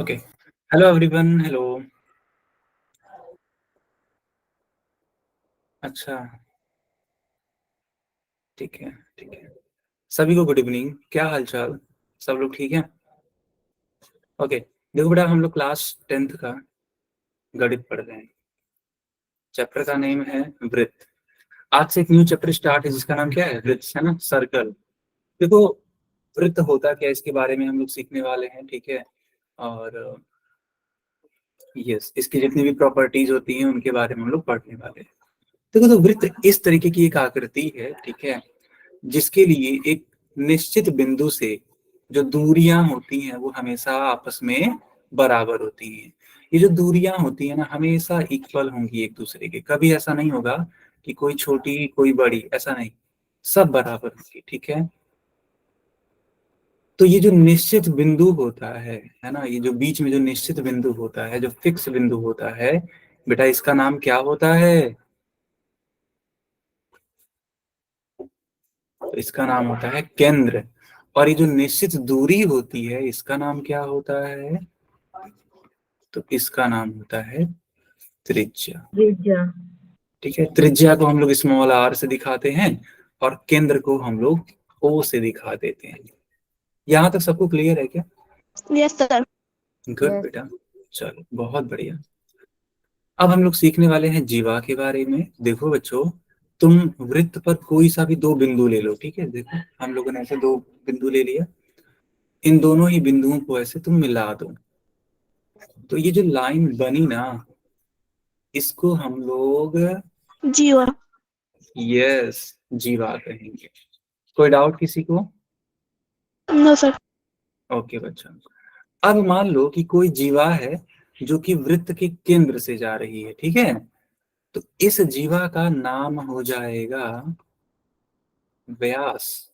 Okay. Hello everyone. Hello. अच्छा, ठीक है, ठीक है। सभी को गुड इवनिंग। क्या हाल चाल? सब लोग ठीक है? ओके। देखो बेटा, हम लोग क्लास 10th का गणित पढ़ रहे हैं। चैप्टर का नेम है वृत्त। आज से एक न्यू चैप्टर स्टार्ट है जिसका नाम क्या है? वृत्त, है ना, सर्कल। देखो, वृत्त होता क्या है इसके बारे में हम लोग सीखने वाले हैं, ठीक है। और यस, इसकी जितनी भी प्रॉपर्टीज होती हैं उनके बारे में हम लोग पढ़ने वाले हैं। देखो, तो वृत्त इस तरीके की एक आकृति है, ठीक है, जिसके लिए एक निश्चित बिंदु से जो दूरियां होती हैं वो हमेशा आपस में बराबर होती हैं। ये जो दूरियां होती है ना, हमेशा इक्वल होंगी एक दूसरे के। कभी ऐसा नहीं होगा कि कोई छोटी कोई बड़ी, ऐसा नहीं, सब बराबर होंगी, ठीक है। तो ये जो निश्चित बिंदु होता है ना, ये जो बीच में जो निश्चित बिंदु होता है, जो फिक्स बिंदु होता है, बेटा इसका नाम क्या होता है? तो इसका नाम होता है केंद्र। और ये जो निश्चित दूरी होती है इसका नाम क्या होता है? तो इसका नाम होता है त्रिज्या। त्रिज्या। ठीक है, त्रिज्या को हम लोग स्मॉल आर से दिखाते हैं और केंद्र को हम लोग ओ से दिखा देते हैं। यहां तक सबको क्लियर है क्या? Yes sir. गुड बेटा, चलो बहुत बढ़िया। अब हम लोग सीखने वाले हैं जीवा के बारे में। देखो बच्चों, तुम वृत्त पर कोई सा भी दो बिंदु ले लो, ठीक है। देखो, हम लोगों ने ऐसे दो बिंदु ले लिया। इन दोनों ही बिंदुओं को ऐसे तुम मिला दो, तो ये जो लाइन बनी ना, इसको हम लोग जीवा। यस जीवा कहेंगे। कोई डाउट किसी को? No sir. ओके बच्चा। अब मान लो कि कोई जीवा है जो कि वृत्त के केंद्र से जा रही है, ठीक है। तो इस जीवा का नाम हो जाएगा व्यास।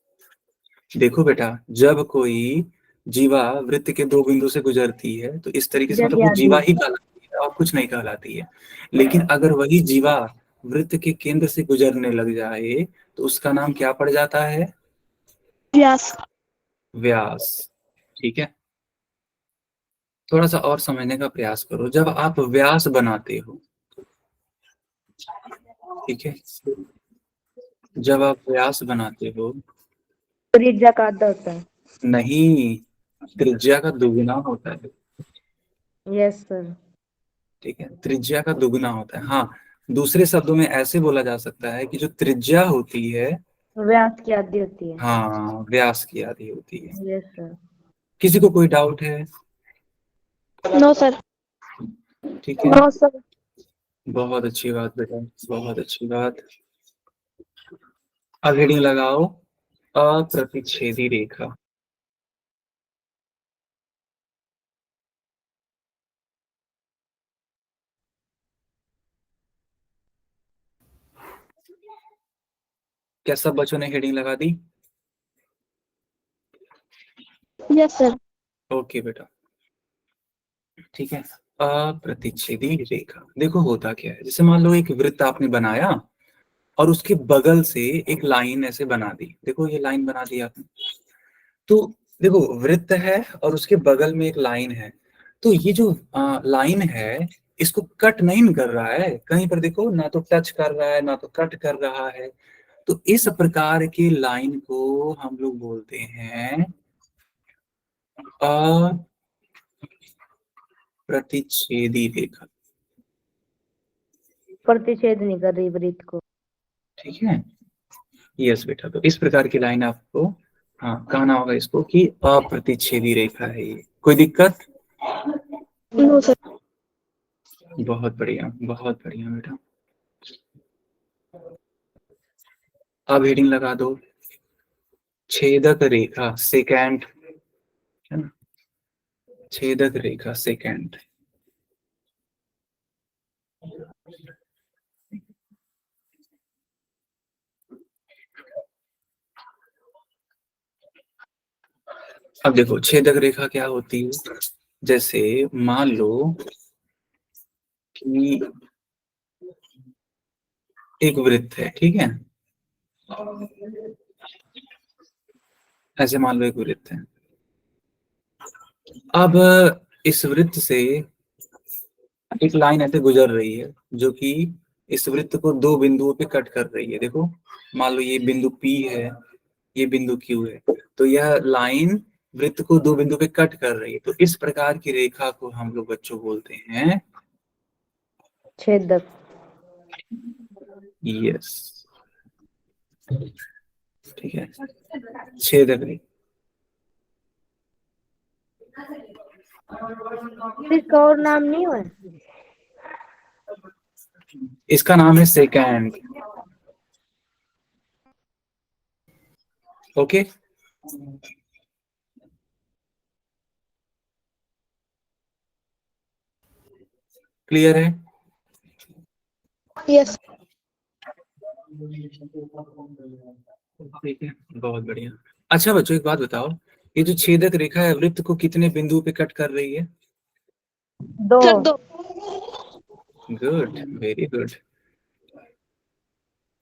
देखो बेटा, जब कोई जीवा वृत्त के दो बिंदु से गुजरती है तो इस तरीके से मतलब वो जीवा ही कहलाती है और कुछ नहीं कहलाती है। लेकिन अगर वही जीवा वृत्त के केंद्र से गुजरने लग जाए तो उसका नाम क्या पड़ जाता है? व्यास। व्यास। ठीक है, थोड़ा सा और समझने का प्रयास करो। जब आप व्यास बनाते हो, ठीक है, जब आप व्यास बनाते हो, त्रिज्या का आधा होता है। नहीं, त्रिज्या का दुगुना होता है। Yes sir. ठीक है, त्रिज्या का दुगुना होता है। हाँ, दूसरे शब्दों में ऐसे बोला जा सकता है कि जो त्रिज्या होती है, व्यास की आधी होती है। हाँ, व्यास की आधी होती है। Yes sir. किसी को कोई डाउट है? No sir. ठीक है, नो सर। बहुत अच्छी बात बेटा, बहुत अच्छी बात। अब हेडिंग लगाओ, अप्रतिच्छेदी रेखा। क्या सब बच्चों ने हेडिंग लगा दी? Yes sir. ओके बेटा, ठीक है। अप्रतिच्छेदी रेखा, देखो होता क्या है, जैसे मान लो एक वृत्त आपने बनाया और उसके बगल से एक लाइन ऐसे बना दी। देखो ये लाइन बना दी आपने। तो देखो, वृत्त है और उसके बगल में एक लाइन है। तो ये जो लाइन है, इसको कट नहीं कर रहा है कहीं पर। देखो, ना तो टच कर रहा है ना तो कट कर रहा है। तो इस प्रकार की लाइन को हम लोग बोलते हैं अप्रतिच्छेदी रेखा। प्रतिषेध नहीं कर रही वृत्त को। ठीक है, यस बेटा। तो इस प्रकार की लाइन आपको, हाँ, कहना होगा इसको कि अप्रतिच्छेदी रेखा है ये। कोई दिक्कत? No sir. बहुत बढ़िया, बहुत बढ़िया बेटा। अब हेडिंग लगा दो, छेदक रेखा सेकेंड, है ना, छेदक रेखा सेकेंड। अब देखो, छेदक रेखा क्या होती है। जैसे मान लो कि एक वृत्त है, ठीक है, ऐसे मान लो एक वृत्त है। अब इस वृत्त से एक लाइन ऐसे गुजर रही है जो कि इस वृत्त को दो बिंदुओं पे कट कर रही है। देखो, मान लो ये बिंदु P है, ये बिंदु Q है, तो यह लाइन वृत्त को दो बिंदु पे कट कर रही है। तो इस प्रकार की रेखा को हम लोग बच्चों बोलते हैं छेदक। यस, ठीक है, छेदक रेखा। इसका और नाम नहीं है? इसका नाम है सेकेंड। ओके, क्लियर है? यस। ठीक है, बहुत बढ़िया। अच्छा बच्चों, एक बात बताओ, ये जो छेदक रेखा है वृत्त को कितने बिंदुओं पे कट कर रही है? दो। Good, very good.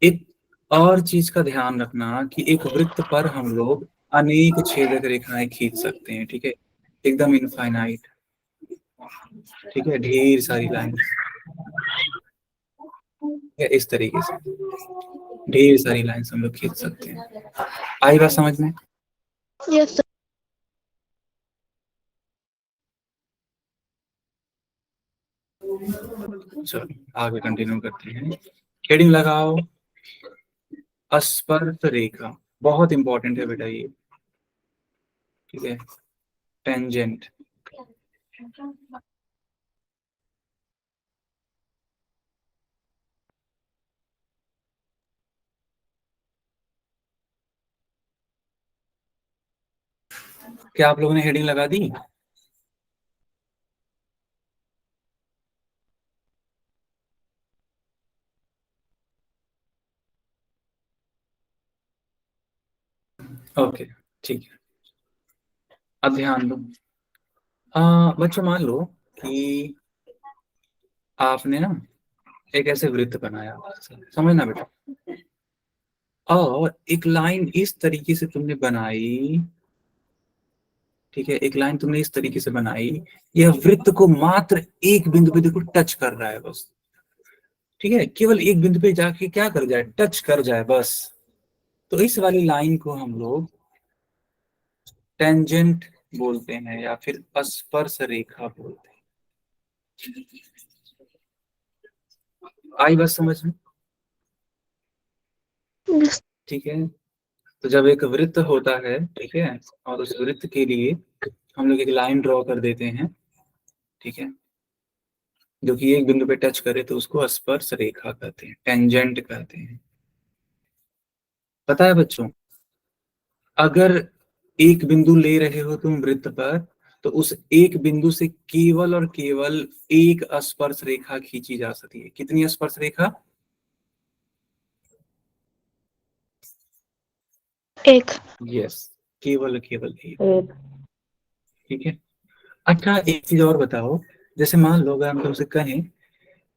एक और चीज का ध्यान रखना कि एक वृत्त पर हम लोग अनेक छेदक रेखाएं खींच सकते हैं, ठीक है, एकदम इनफाइनाइट, ठीक है, ढेर सारी लाइन इस तरीके से ढेर सारी लाइन हम लोग खींच सकते हैं। आई बात समझ में? Yes sir. चलो आगे कंटिन्यू करते हैं। हेडिंग लगाओ, स्पर्श रेखा। बहुत इंपॉर्टेंट है बेटा ये, ठीक है, टेंजेंट। क्या आप लोगों ने हेडिंग लगा दी? ओके, ठीक है, अब ध्यान दो। बच्चों मान लो कि आपने ना एक ऐसे वृत्त बनाया, समझना बेटा, और एक लाइन इस तरीके से तुमने बनाई, ठीक है, एक लाइन तुमने इस तरीके से बनाई, यह वृत्त को मात्र एक बिंदु पे देखो टच कर रहा है बस, ठीक है, केवल एक बिंदु पे जाके क्या कर जाए, टच कर जाए बस। तो इस वाली लाइन को हम लोग टेंजेंट बोलते हैं या फिर स्पर्श रेखा बोलते हैं। आई बात समझ में? ठीक है, तो जब एक वृत्त होता है, ठीक है, और उस वृत्त के लिए हम लोग एक लाइन ड्रॉ कर देते हैं, ठीक है, जो कि एक बिंदु पे टच करे तो उसको स्पर्श रेखा कहते हैं, टेंजेंट कहते हैं। पता है बच्चों, अगर एक बिंदु ले रहे हो तुम वृत्त पर, तो उस एक बिंदु से केवल और केवल एक स्पर्श रेखा खींची जा सकती है। कितनी स्पर्श रेखा? एक। यस, केवल केवल एक, एक। ठीक है। अच्छा एक चीज और बताओ, जैसे मान लो अगर हम तुमसे कहें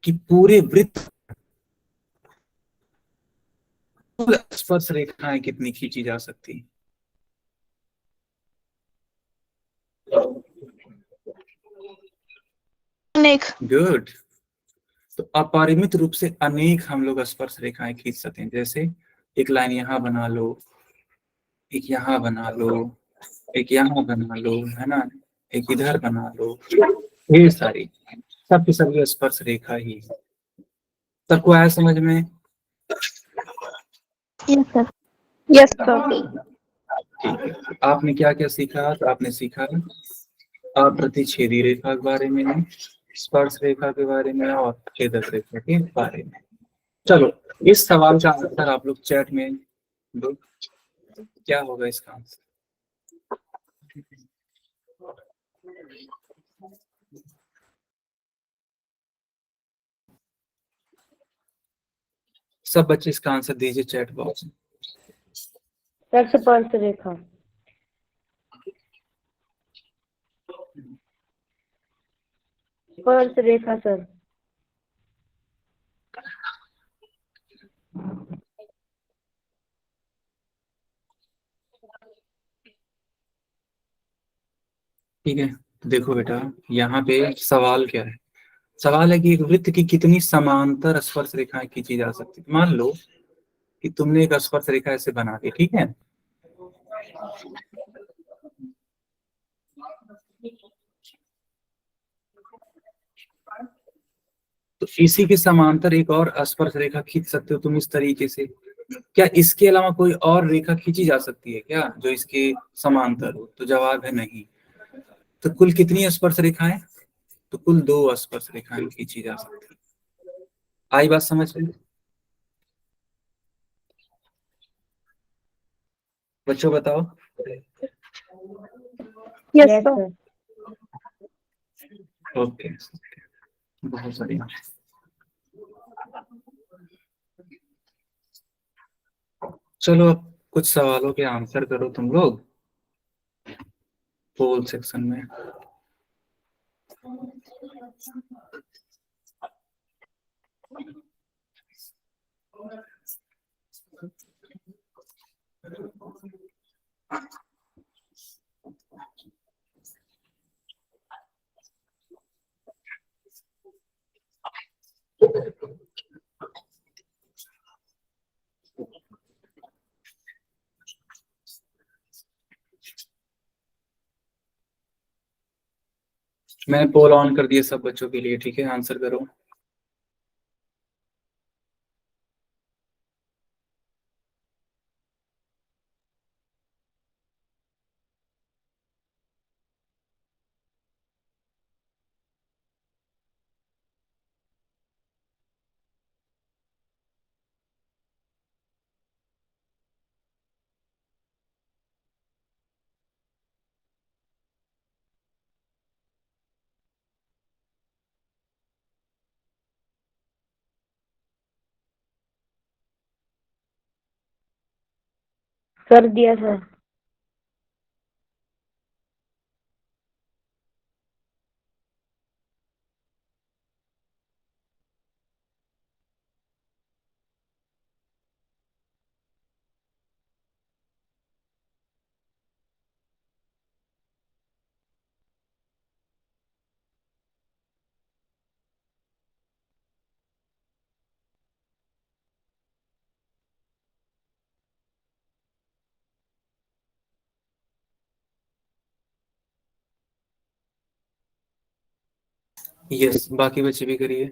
कि पूरे वृत्त स्पर्श रेखाएं कितनी खींची जा सकती? अनेक। गुड। तो अपरिमित रूप से अनेक हम लोग स्पर्श रेखाएं खींच सकते हैं। जैसे एक लाइन यहाँ बना लो, एक यहाँ बना लो, एक यहाँ बना लो, है ना, एक इधर बना लो, ढेर सारी, सबकी सब स्पर्श रेखा ही है। सबको आया समझ में? Yes sir. Yes sir. ठीक है, आपने क्या क्या सीखा? तो आपने सीखा अप्रतिच्छेदी रेखा के बारे में, स्पर्श रेखा के बारे में, और छेदक रेखा के बारे में। चलो, इस सवाल का आंसर आप लोग चैट में दो, क्या होगा इसका आंसर? सब बच्चे इसका आंसर दीजिए चैट बॉक्स में। सर स्पर्श रेखा। स्पर्श रेखा सर। ठीक है, तो देखो बेटा, यहाँ पे सवाल क्या है? सवाल है कि एक वृत्त की कितनी समांतर स्पर्श रेखाएं खींची जा सकती है। मान लो कि तुमने एक स्पर्श रेखा ऐसे बना दी, ठीक है। तो इसी के समांतर एक और स्पर्श रेखा खींच सकते हो तुम इस तरीके से। क्या इसके अलावा कोई और रेखा खींची जा सकती है क्या जो इसके समांतर हो? तो जवाब है नहीं। तो कुल कितनी स्पर्श रेखाएं? तो कुल 2 स्पर्श रेखाएं खींची जा सकती है। आई बात समझ में? बच्चों बताओ। Yes sir. ओके, बहुत बढ़िया। चलो अब कुछ सवालों के आंसर करो तुम लोग पोल सेक्शन में। मैंने पोल ऑन कर दिया सब बच्चों के लिए, ठीक है। आंसर करो। कर दिया सर। यस, बाकी बच्चे भी करिए।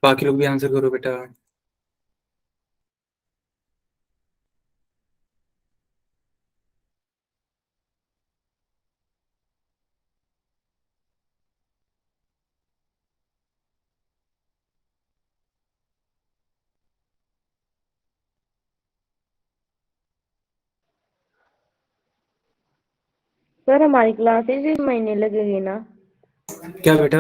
बाकी लोग भी आंसर करो बेटा। सर हमारी क्लासेस इस महीने लगेगी ना? क्या बेटा?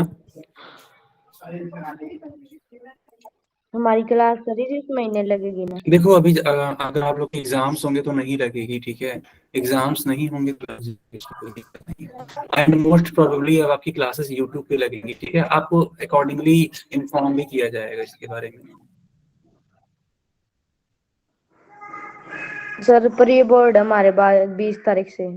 हमारी क्लास सर इस महीने लगेगी ना? देखो अभी अगर आप लोग के एग्जाम्स होंगे तो नहीं लगेगी, ठीक है। एग्जाम्स नहीं होंगे तो लगेगी, कोई दिक्कत नहीं है। एंड मोस्ट प्रोबेबली अब आपकी क्लासेस यूट्यूब पे लगेंगी, ठीक है। आपको अकॉर्डिंगली इन्फॉर्म भी किया जाएगा इसके बारे में। सर प्री बोर्ड हमारे बाद 20 तारीख से।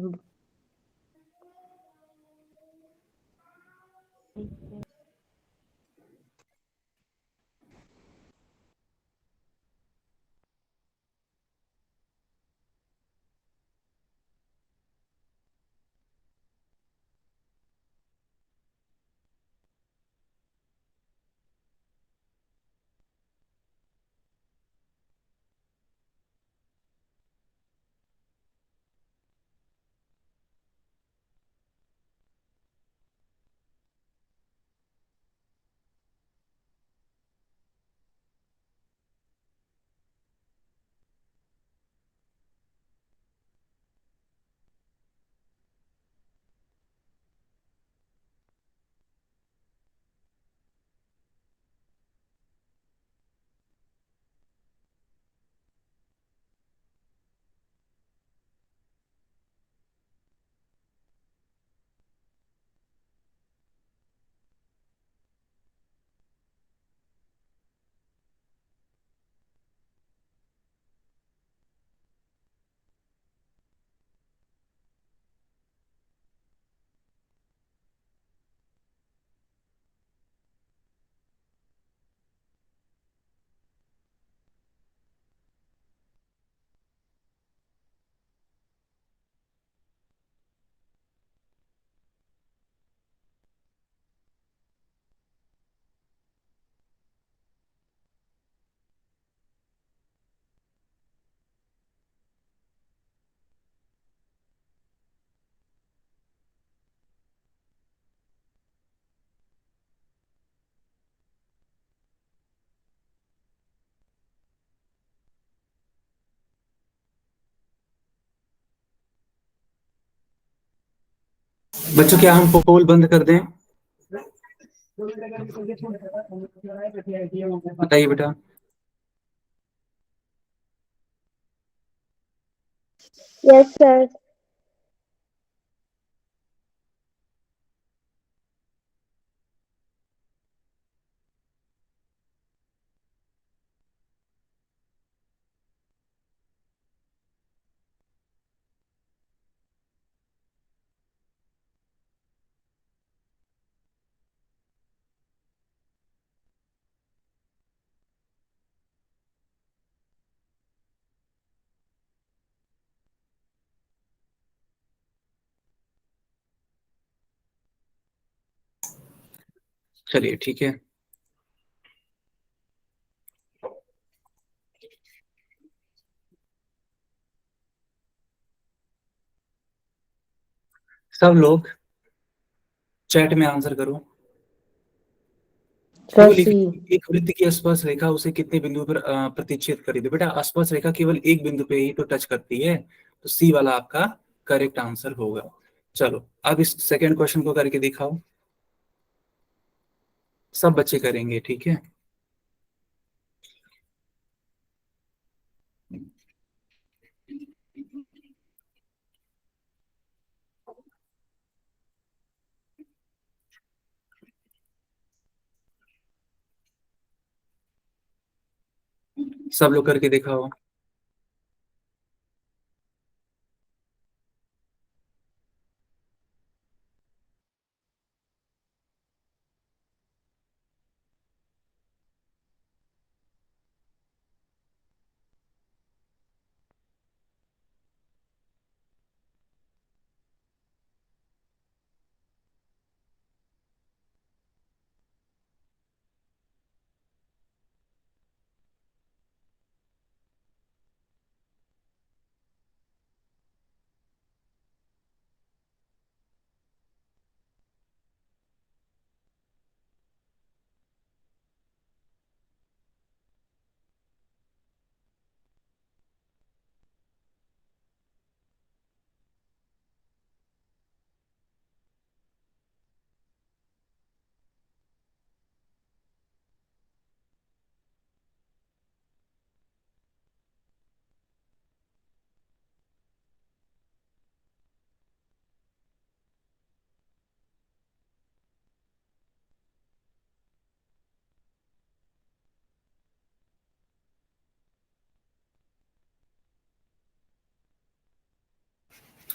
बच्चों क्या हम पोल बंद कर दें? बताइए बेटा। Yes sir. चलिए ठीक है। सब लोग चैट में आंसर करो। सर केवल सी। एक वृत्त की स्पर्श रेखा उसे कितने बिंदु पर प्रतिच्छेद करी थी? बेटा स्पर्श रेखा केवल एक बिंदु पे ही तो टच करती है, तो सी वाला आपका करेक्ट आंसर होगा। चलो अब इस सेकंड क्वेश्चन को करके दिखाओ। सब बच्चे करेंगे, ठीक है। सब लोग करके दिखाओ।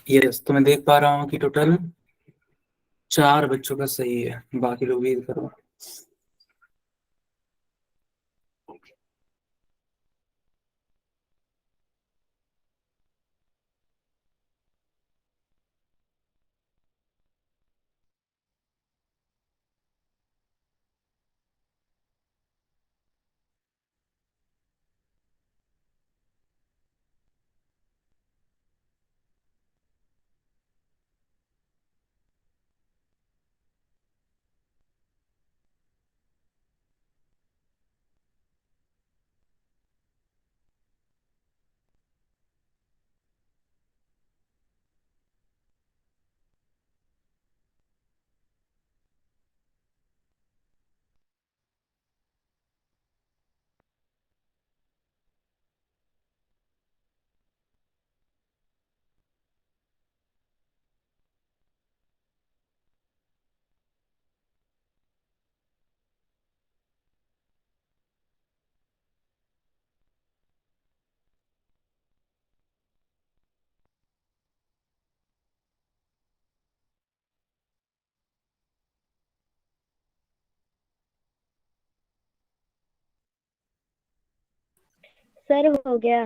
यस, तो मैं देख पा रहा हूँ कि टोटल 4 बच्चों का सही है, बाकी लोग भी करो। सर हो गया।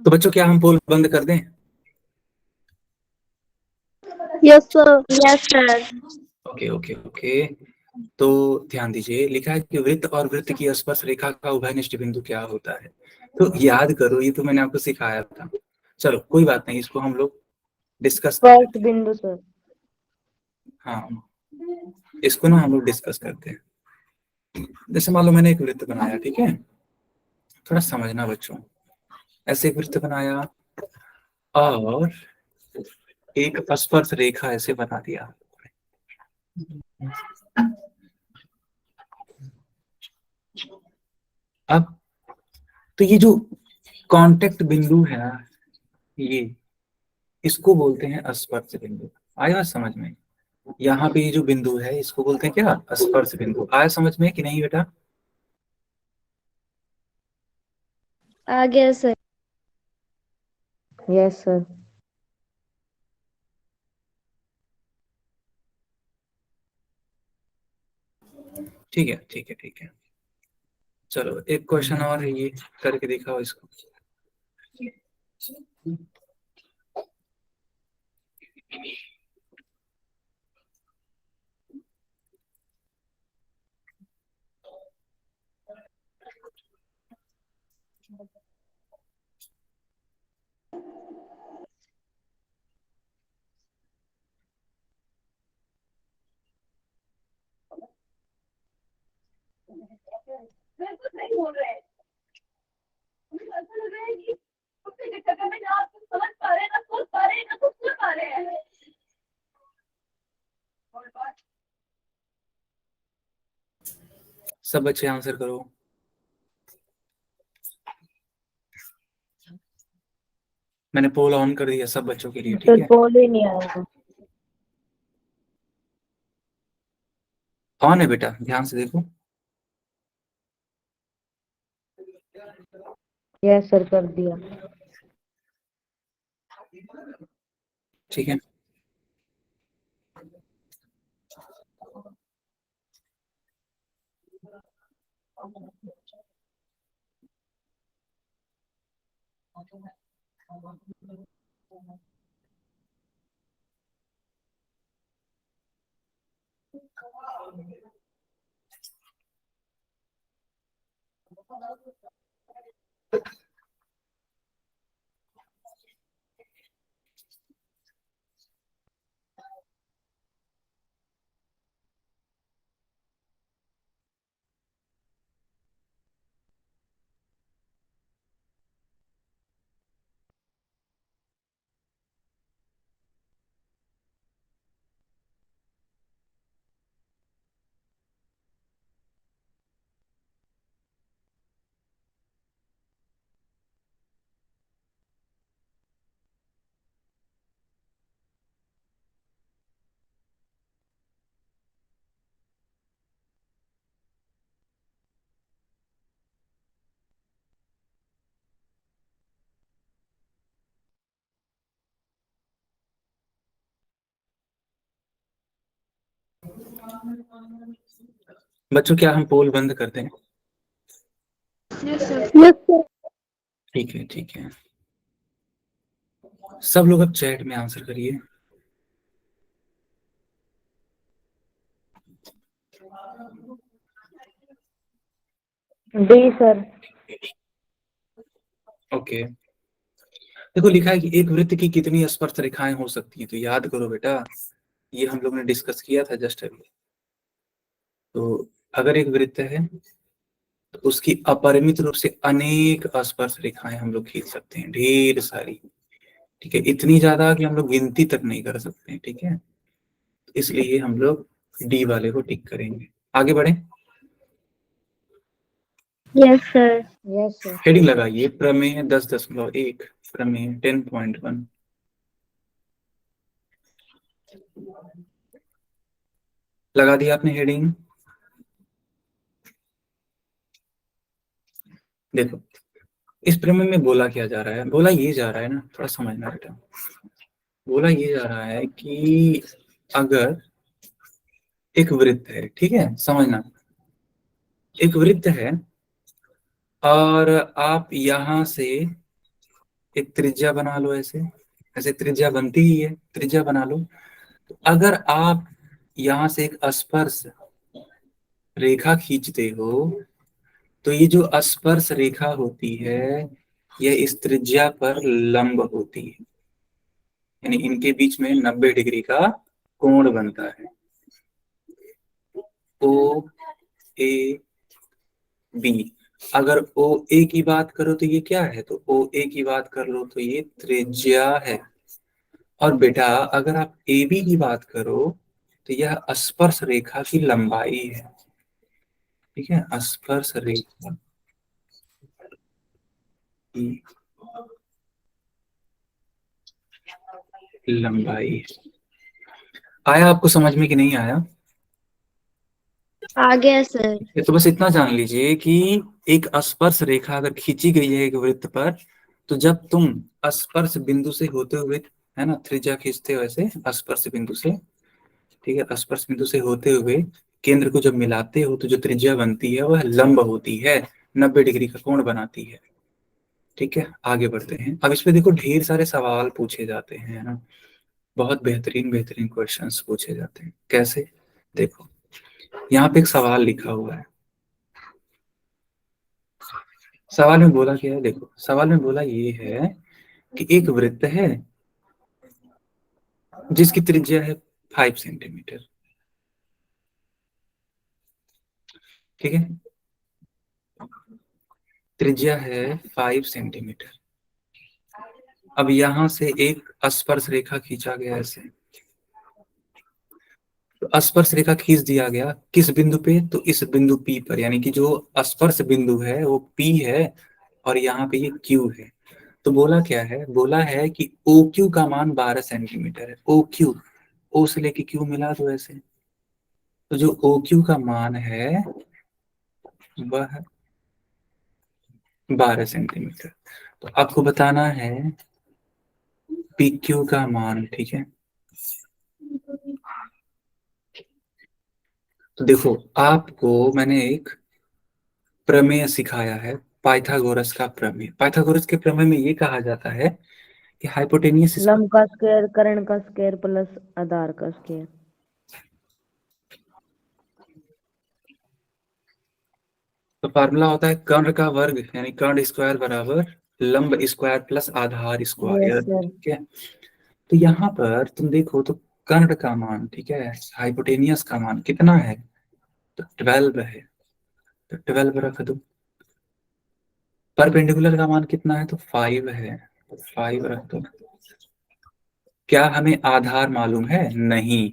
तो बच्चों क्या हम पोल बंद कर दें? Yes sir. Yes sir. Okay okay okay. तो ध्यान दीजिए, लिखा है कि वृत्त और वृत्त की स्पर्श रेखा का उभयनिष्ठ बिंदु क्या होता है? तो याद करो, ये तो मैंने आपको सिखाया था। चलो कोई बात नहीं, इसको हम लोग डिस्कस कर स्पर्श लेते हैं। बिंदु सर। हाँ, इसको ना हम लोग डिस्कस करते हैं। जैसे मान लो मैंने एक वृत्त बनाया, ठीक है, थोड़ा समझना बच्चों। ऐसे एक वृत्त बनाया और एक स्पर्श रेखा ऐसे बना दिया। अब तो ये जो कांटेक्ट बिंदु है ना, ये इसको बोलते हैं स्पर्श बिंदु। आया समझ में? यहाँ पे ये जो बिंदु है इसको बोलते हैं क्या? स्पर्श बिंदु। आया समझ में कि नहीं बेटा? आ गया सर। Yes sir. ठीक है ठीक है ठीक है। चलो एक क्वेश्चन और है, ये करके दिखाओ इसको। बिल्कुल सही बोल रहे हैं। मुझे ऐसा लग रहा है कि उसके चक्कर में ना आप कुछ समझ पा रहे हैं, ना सोच पा रहे हैं, ना कुछ सुन पा रहे हैं। और बात सब बच्चे आंसर करो। मैंने पोल ऑन कर दिया सब बच्चों के लिए, ठीक सर है? पोल ही नहीं आया। ऑन है बेटा, ध्यान से देखो। यस सर कर दिया। ठीक है, बच्चों क्या हम पोल बंद करते हैं? Yes sir. ठीक है ठीक है। सब लोग अब चैट में आंसर करिए। D sir. ओके, देखो लिखा है कि एक वृत्त की कितनी स्पर्श रेखाएं हो सकती हैं, तो याद करो बेटा, ये हम लोग ने डिस्कस किया था जस्ट अभी। तो अगर एक वृत्त है तो उसकी अपरिमित रूप से अनेक स्पर्श रेखाएं हम लोग खींच सकते हैं, ढेर सारी। ठीक है, इतनी ज्यादा कि हम लोग गिनती तक नहीं कर सकते हैं, ठीक है? इसलिए हम लोग डी वाले को टिक करेंगे। आगे बढ़े। Yes sir. Yes sir. Heading लगाइए, प्रमेय 10.1, प्रमेय 10.1। लगा दिया आपने हेडिंग? देखो इस प्रमेय में बोला क्या जा रहा है, बोला ये जा रहा है ना, थोड़ा समझना बेटा। बोला ये जा रहा है कि अगर एक वृत्त है, ठीक है, समझना, एक वृत्त है और आप यहां से एक त्रिज्या बना लो, ऐसे ऐसे त्रिज्या बनती ही है, त्रिज्या बना लो। तो अगर आप यहां से एक स्पर्श रेखा खींचते हो तो ये जो स्पर्श रेखा होती है यह इस त्रिज्या पर लंब होती है, यानी इनके बीच में 90 डिग्री का कोण बनता है। ओ ए बी। अगर ओ ए की बात करो तो ये क्या है, तो ओ ए की बात कर लो तो ये त्रिज्या है। और बेटा अगर आप ए बी की बात करो तो यह स्पर्श रेखा की लंबाई है। ठीक है, स्पर्श रेखा की लंबाई। आया आपको समझ में कि नहीं आया? आ गया सर। ये तो बस इतना जान लीजिए कि एक स्पर्श रेखा अगर खींची गई है एक वृत्त पर, तो जब तुम स्पर्श बिंदु से होते हुए, है ना, त्रिज्या खींचते हो ऐसे स्पर्श बिंदु से, ठीक है, स्पर्श बिंदु से होते हुए केंद्र को जब मिलाते हो तो जो त्रिज्या बनती है वह लंब होती है, 90 डिग्री का कोण बनाती है। ठीक है, आगे बढ़ते हैं। अब इस पे देखो ढेर सारे सवाल पूछे जाते हैं, है ना, बहुत बेहतरीन बेहतरीन क्वेश्चंस पूछे जाते हैं। कैसे? देखो यहाँ पे एक सवाल लिखा हुआ है। सवाल में बोला क्या है, देखो सवाल में बोला ये है कि एक वृत्त है जिसकी त्रिज्या है 5 सेंटीमीटर। ठीक है, त्रिज्या है 5 सेंटीमीटर। अब यहां से एक स्पर्श रेखा खींचा गया ऐसे, तो स्पर्श रेखा खींच दिया गया किस बिंदु पे, तो इस बिंदु पी पर, यानी कि जो स्पर्श बिंदु है वो पी है और यहाँ पे ये क्यू है। तो बोला क्या है, बोला है कि ओ क्यू का मान 12 सेंटीमीटर है। ओ क्यू, ओ से लेके क्यू मिला दो ऐसे, तो जो ओ क्यू का मान है वह 12 सेंटीमीटर। तो आपको बताना है पी क्यू का मान। ठीक है, तो देखो आपको मैंने एक प्रमेय सिखाया है, पाइथागोरस का प्रमेय। पाइथागोरस के प्रमेय में ये कहा जाता है कि हाइपोटेनियस लंब का स्क्वायर कर्ण का स्क्वायर प्लस आधार का स्क्वायर। तो फार्मूला होता है कर्ण का वर्ग यानी कर्ण स्क्वायर बराबर लंब स्क्वायर प्लस आधार यस स्क्वायर। सर। ठीक है, तो यहाँ पर तुम देखो तो कर्ण का मान, ठीक है, हाइपोटेनियस का मान कितना है, तो 12 है, तो 12 रख दो। परपेंडिकुलर का मान कितना है, तो 5 है, तो 5 रख दो। क्या हमें आधार मालूम है? नहीं।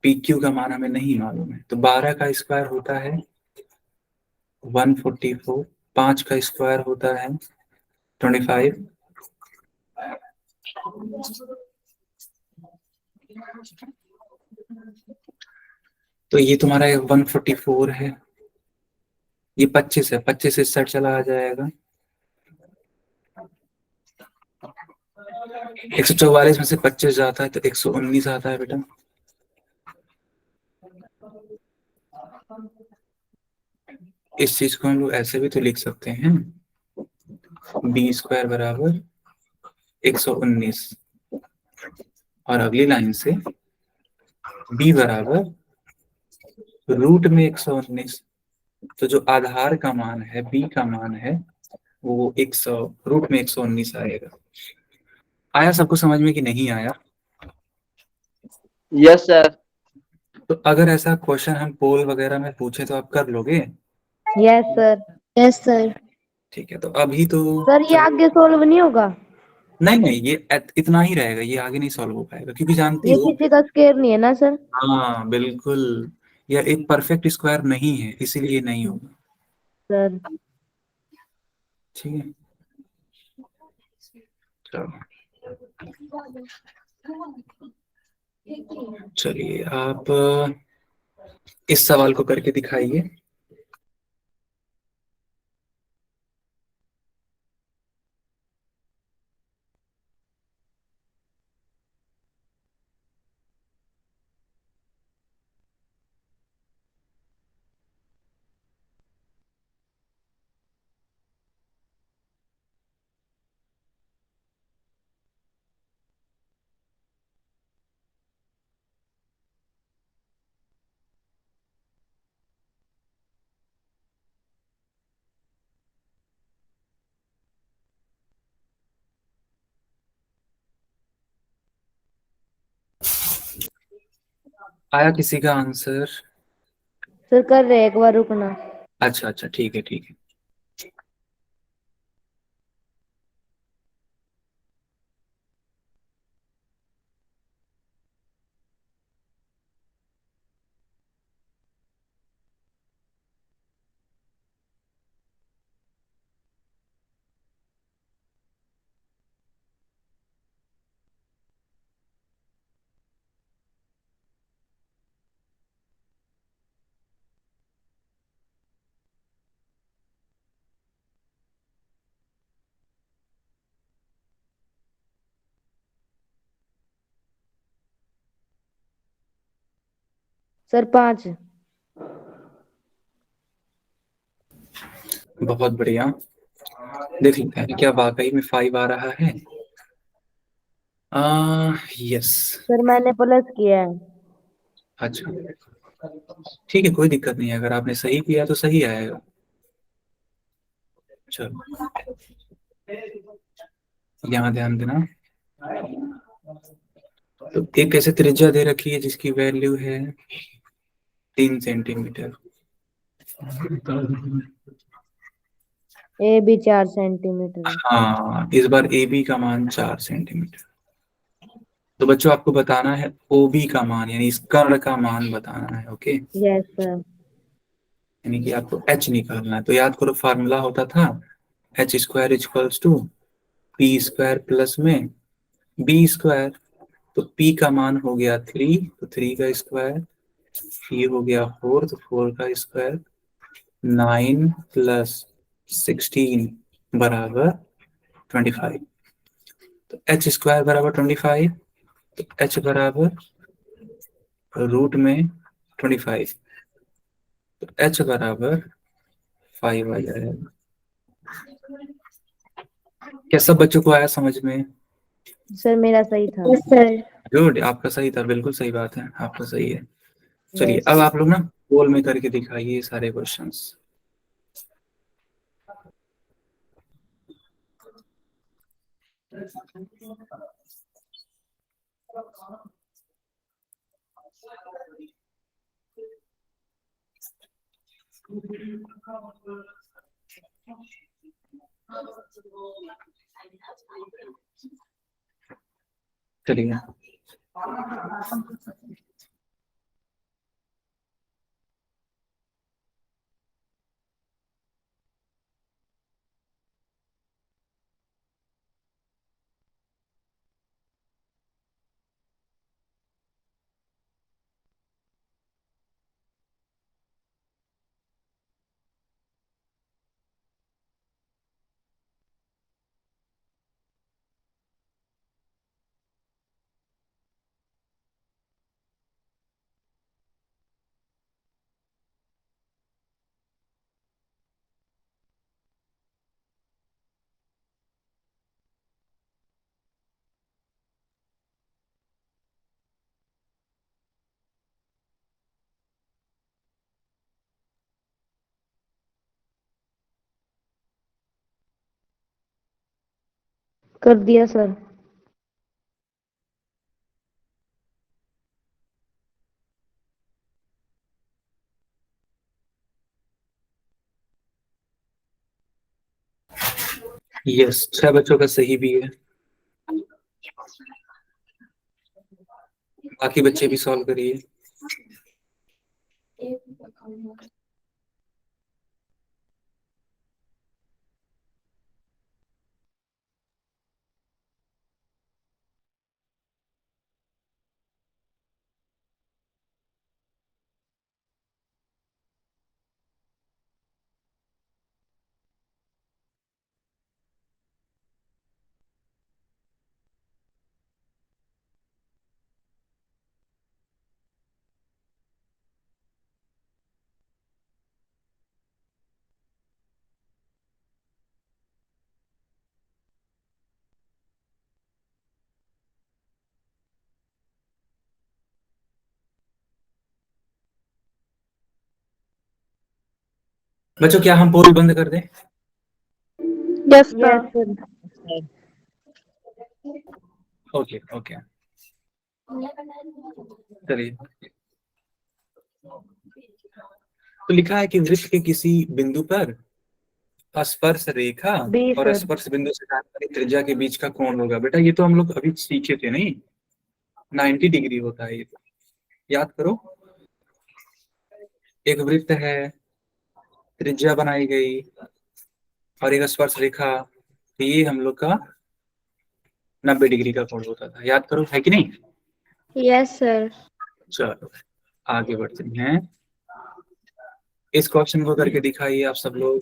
पी क्यू का मान हमें नहीं मालूम है, तो 12 का स्क्वायर होता है 144, 5 का स्क्वायर होता है 25, तो ये तुम्हारा 144 है। ये 25 है, 25 से 60 चला आ जाएगा। 144 में से 25 जाता है तो 119 आता है बेटा। इस चीज को हम लोग ऐसे भी तो लिख सकते हैं, बी स्क्वायर बराबर 119, और अगली लाइन से बी बराबर रूट में 119। तो जो आधार का मान है, बी का मान है, वो 100 रूट में 119 आएगा। आया सबको समझ में कि नहीं आया? Yes sir. तो अगर ऐसा क्वेश्चन हम पोल वगैरह में पूछे तो आप कर लोगे? Yes sir. Yes sir. ठीक है, तो अभी तो सर ये आगे सोल्व नहीं होगा? नहीं नहीं, ये इतना ही रहेगा, ये आगे नहीं सॉल्व हो पाएगा क्योंकि जानती ये हो। किसी का स्क्वायर नहीं है ना सर? हाँ बिल्कुल, यह एक परफेक्ट स्क्वायर नहीं है, इसीलिए नहीं होगा। सर ठीक है, चलो चलिए आप इस सवाल को करके दिखाइए। आया किसी का आंसर? सर कर रहे हैं, एक बार रुकना। अच्छा अच्छा, ठीक है ठीक है। सर 5। बहुत बढ़िया। देख लेते हैं क्या वाकई में 5 आ रहा है। यस। सर मैंने प्लस किया है। अच्छा, ठीक है, कोई दिक्कत नहीं है, अगर आपने सही किया तो सही आएगा। चलो, यहाँ ध्यान देना। तो एक ऐसे त्रिज्या दे रखी है जिसकी वैल्यू है 3 सेंटीमीटर। ए भी 4 सेंटीमीटर है। हाँ, इस बार ए बी का मान 4 सेंटीमीटर। तो बच्चों आपको बताना है ओ बी का मान, यानी इस कर्ण का मान बताना है। Okay, yes sir. यानी कि आपको एच निकालना है। तो याद करो, फार्मूला होता था H square equals to P square plus में बी स्क्वायर। तो पी का मान हो गया 3, तो 3 का स्क्वायर। ये हो गया 4, तो 4 का स्क्वायर। 9 प्लस 16 बराबर 25। तो एच स्क्वायर बराबर 25। तो एच बराबर रूट में 25। तो एच बराबर 5 आ जाएगा। क्या सब बच्चों को आया समझ में? सर मेरा सही था। सर गुड, आपका सही था, बिल्कुल सही बात है, आपका सही है। चलिए, यस। अब आप लोग ना गोल में करके दिखाइए ये सारे क्वेश्चंस। चलिए, कर दिया सर। यस, 6 बच्चों का सही भी है। बाकी बच्चे भी सॉल्व करिए। बच्चों, क्या हम पोल बंद कर दें? Yes yes sir. Sir. Okay okay, चलिए। तो लिखा है कि वृत्त के किसी बिंदु पर स्पर्श रेखा बी और सर। स्पर्श बिंदु से जाने वाली त्रिज्या के बीच का कोण होगा। बेटा ये तो हम लोग अभी सीखे थे नहीं, 90 डिग्री होता है ये तो, याद करो। एक वृत्त है, त्रिज्या बनाई गई और एक स्पर्श रेखा, तो ये हम लोग का 90 डिग्री का कोण होता था, याद करो, है कि नहीं। Yes sir. चलो आगे बढ़ते हैं। इस क्वेश्चन को करके दिखाइए आप सब लोग।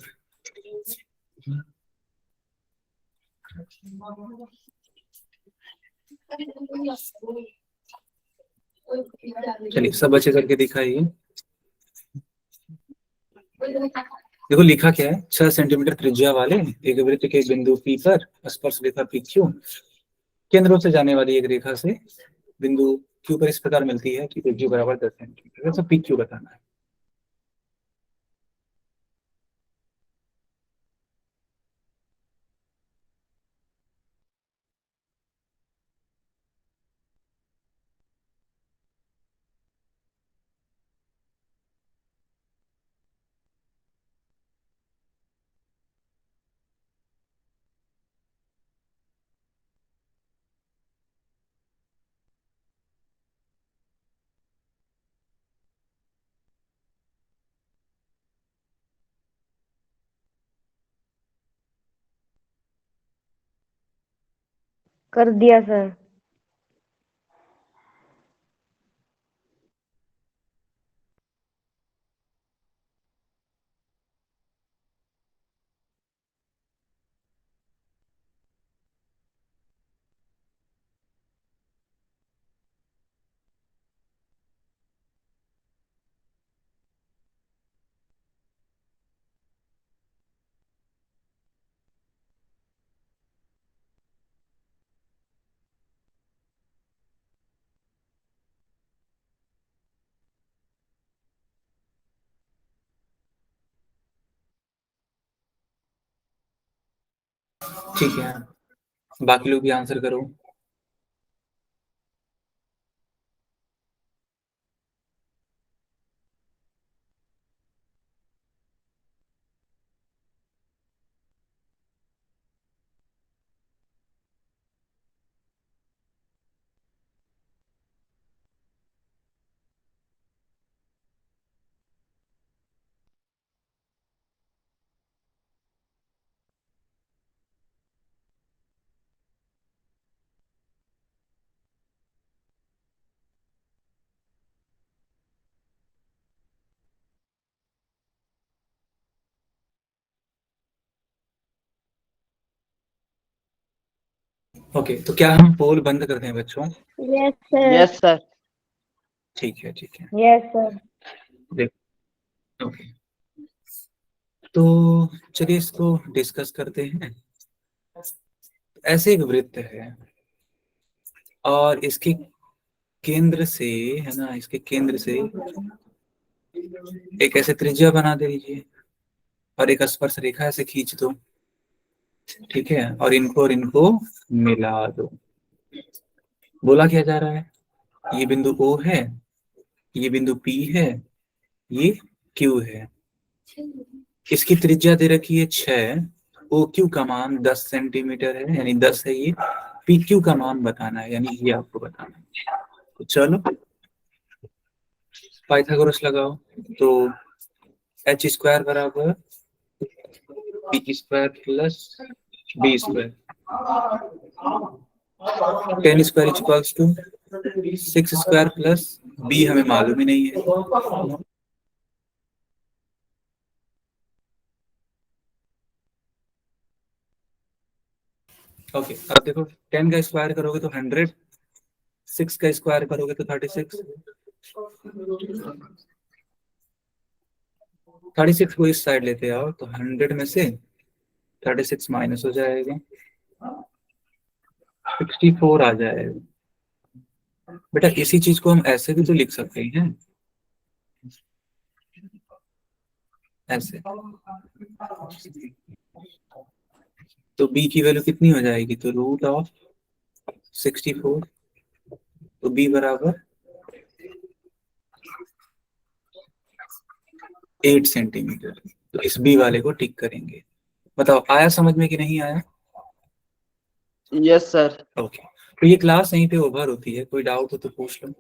चलिए सब बच्चे करके दिखाइए। देखो लिखा क्या है, 6 सेंटीमीटर त्रिज्या वाले एक वृत्त के बिंदु पी पर स्पर्श रेखा पी क्यू केंद्रों से जाने वाली एक रेखा से बिंदु क्यू पर इस प्रकार मिलती है कि त्रिज्या बराबर 10 सेंटीमीटर। तो पी क्यू बताना है। कर दिया सर। ठीक है, बाकी लोग भी आंसर करो। ओके, तो क्या हम पोल बंद करते हैं बच्चों। Yes sir. Yes sir. ठीक है ठीक है, यस सर। देखो ओके, तो चलिए इसको डिस्कस करते हैं। ऐसे एक वृत्त है और इसके केंद्र से, है ना, इसके केंद्र से एक ऐसे त्रिज्या बना दे दीजिए और एक स्पर्श रेखा ऐसे खींच दो, ठीक है, और इनको मिला दो। बोला क्या जा रहा है, ये बिंदु O है, ये बिंदु P है, ये Q है। इसकी त्रिज्या दे रखी है 6, OQ का मान 10 सेंटीमीटर है, यानी 10 है ये। PQ का मान बताना है, यानी ये आपको बताना है। तो चलो पाइथागोरस लगाओ। तो h स्क्वायर बराबर p square plus b square, 10 square equals to 6 square plus b हमें मालूम ही नहीं है। ओके, अब देखो 10 का स्क्वायर करोगे तो 100, 6 का स्क्वायर करोगे तो 36, 36 को इस साइड लेते आओ तो 100 में से 36 माइनस हो जाएगा, 64 आ जाएगा। बेटा इसी चीज को हम ऐसे भी तो लिख सकते हैं, ऐसे। तो b की वैल्यू कितनी हो जाएगी, तो √64। तो b बराबर 8 सेंटीमीटर। तो इस बी वाले को टिक करेंगे। बताओ आया समझ में कि नहीं आया? Yes sir. ओके, तो ये क्लास यहीं पे ओवर होती है, कोई डाउट हो तो पूछ लो।